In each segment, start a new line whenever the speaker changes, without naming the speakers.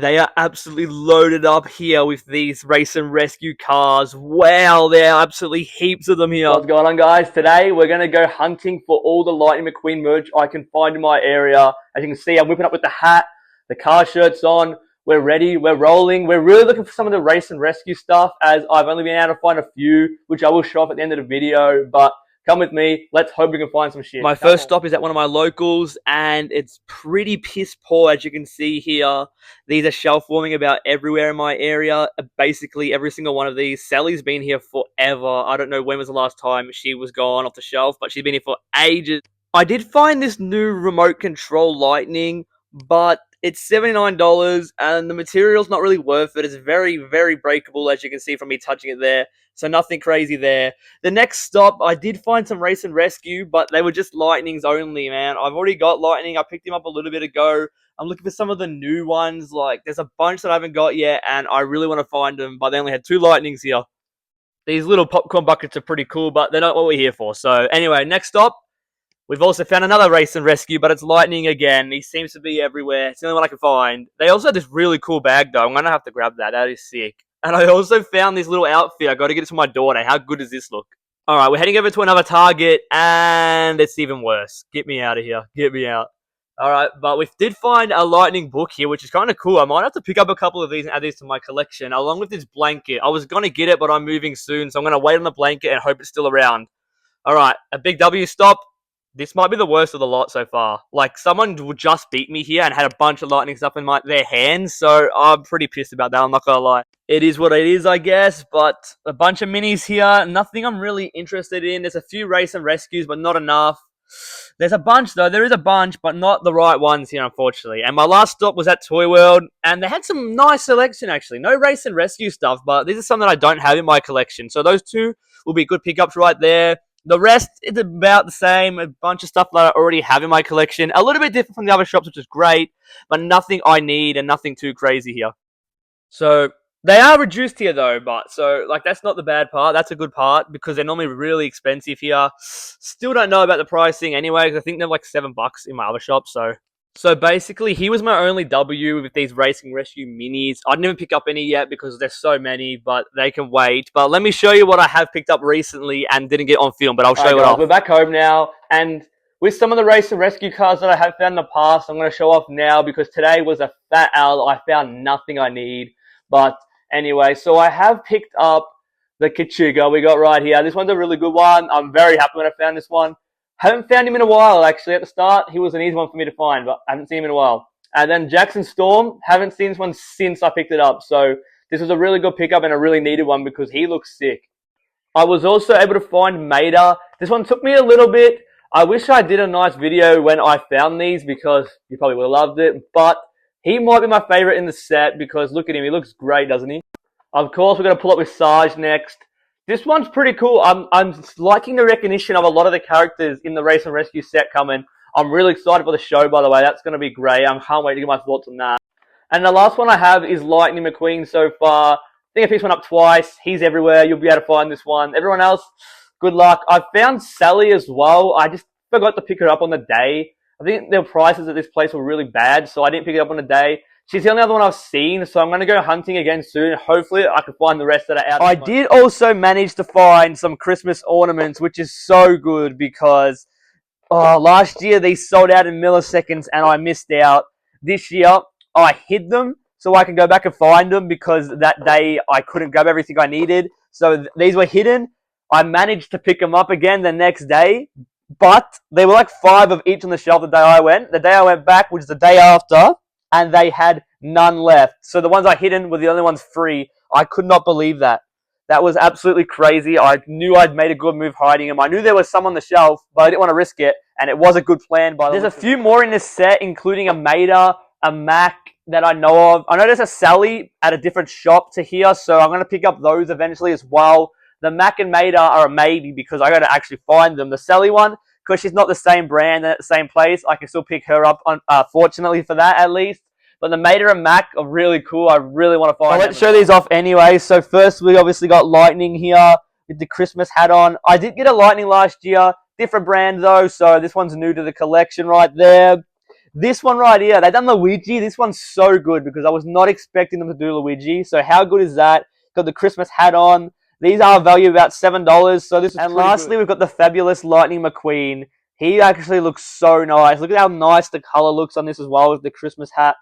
They are absolutely loaded up here with these race and rescue cars. Wow, there are absolutely heaps of them here.
What's going on, guys? Today we're going to go hunting for all the Lightning McQueen merch I can find in my area. As you can see, I'm whipping up with the hat, the car shirt's on. We're ready, we're rolling. We're really looking for some of the race and rescue stuff, as I've only been able to find a few, which I will show off at the end of the video. But come with me, let's hope we can find some shit.
My first stop is at one of my locals, and it's pretty piss poor, as you can see here. These are shelf warming about everywhere in my area. Basically, every single one of these. Sally's been here forever. I don't know when was the last time she was gone off the shelf, but she's been here for ages. I did find this new remote control Lightning, but it's $79, and the material's not really worth it. It's very, very breakable, as you can see from me touching it there. So nothing crazy there. The next stop, I did find some race and rescue, but they were just Lightnings only, man. I've already got Lightning. I picked him up a little bit ago. I'm looking for some of the new ones. Like, there's a bunch that I haven't got yet, and I really want to find them, but they only had 2 Lightnings here. These little popcorn buckets are pretty cool, but they're not what we're here for. So anyway, next stop. We've also found another race and rescue, but it's Lightning again. He seems to be everywhere. It's the only one I can find. They also had this really cool bag, though. I'm going to have to grab that. That is sick. And I also found this little outfit. I got to get it to my daughter. How good does this look? All right, we're heading over to another Target, and it's even worse. Get me out of here. Get me out. All right, but we did find a Lightning book here, which is kind of cool. I might have to pick up a couple of these and add these to my collection, along with this blanket. I was going to get it, but I'm moving soon, so I'm going to wait on the blanket and hope it's still around. All right, a big W stop. This might be the worst of the lot so far. Like, someone would just beat me here and had a bunch of Lightning stuff in their hands, so I'm pretty pissed about that, I'm not gonna lie. It is what it is, I guess, but a bunch of minis here, nothing I'm really interested in. There's a few race and rescues, but not enough. There's a bunch, though. There is a bunch, but not the right ones here, unfortunately. And my last stop was at Toy World, and they had some nice selection, actually. No race and rescue stuff, but these are some that I don't have in my collection. So those two will be good pickups right there. The rest is about the same, a bunch of stuff that I already have in my collection. A little bit different from the other shops, which is great, but nothing I need and nothing too crazy here. So, they are reduced here though, but that's not the bad part. That's a good part, because they're normally really expensive here. Still don't know about the pricing anyway, because I think they're like $7 in my other shop, So basically, he was my only W with these Racing Rescue Minis. I'd never pick up any yet because there's so many, but they can wait. But let me show you what I have picked up recently and didn't get on film, but I'll show you what
we're back home now, and with some of the Racing Rescue cars that I have found in the past, I'm going to show off now because today was a fat owl. I found nothing I need. But anyway, so I have picked up the Kachuga we got right here. This one's a really good one. I'm very happy when I found this one. Haven't found him in a while, actually. At the start, he was an easy one for me to find, but I haven't seen him in a while. And then Jackson Storm, haven't seen this one since I picked it up. So this was a really good pickup and a really needed one because he looks sick. I was also able to find Mater. This one took me a little bit. I wish I did a nice video when I found these because you probably would have loved it. But he might be my favorite in the set because look at him. He looks great, doesn't he? Of course, we're going to pull up with Sarge next. This one's pretty cool. I'm liking the recognition of a lot of the characters in the Race and Rescue set coming. I'm really excited for the show, by the way. That's going to be great. I can't wait to get my thoughts on that. And the last one I have is Lightning McQueen so far. I think I picked one up twice. He's everywhere. You'll be able to find this one. Everyone else, good luck. I found Sally as well. I just forgot to pick her up on the day. I think the prices at this place were really bad, so I didn't pick it up on the day. She's the only other one I've seen, so I'm going to go hunting again soon. Hopefully, I can find the rest that are out.
I did also manage to find some Christmas ornaments, which is so good because last year these sold out in milliseconds and I missed out. This year, I hid them so I can go back and find them because that day I couldn't grab everything I needed. So these were hidden. I managed to pick them up again the next day, but there were like 5 of each on the shelf the day I went. The day I went back, which is the day after, and they had none left. So the ones I hidden were the only ones free. I could not believe that. That was absolutely crazy. I knew I'd made a good move hiding them. I knew there was some on the shelf, but I didn't want to risk it, and it was a good plan. There's a few more in this set, including a Mater, a Mac that I know of. I know there's a Sally at a different shop to here, so I'm going to pick up those eventually as well. The Mac and Mater are a maybe because I got to actually find them. The Sally one, because she's not the same brand and at the same place, I can still pick her up, fortunately for that at least. But the Mater and Mac are really cool. I really want to find them. Let's show these off anyway. So first, we obviously got Lightning here with the Christmas hat on. I did get a Lightning last year. Different brand, though. So this one's new to the collection right there. This one right here, they done Luigi. This one's so good because I was not expecting them to do Luigi. So how good is that? Got the Christmas hat on. These are valued about $7. So this is. And lastly, we've got the fabulous Lightning McQueen. He actually looks so nice. Look at how nice the color looks on this as well as the Christmas hat.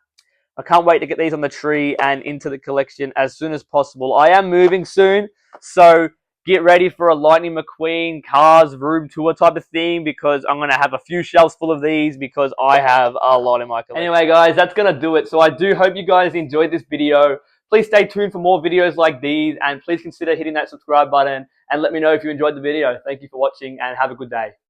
I can't wait to get these on the tree and into the collection as soon as possible. I am moving soon, so get ready for a Lightning McQueen cars room tour type of thing because I'm going to have a few shelves full of these because I have a lot in my collection. Anyway, guys, that's going to do it. So I do hope you guys enjoyed this video. Please stay tuned for more videos like these, and please consider hitting that subscribe button and let me know if you enjoyed the video. Thank you for watching and have a good day.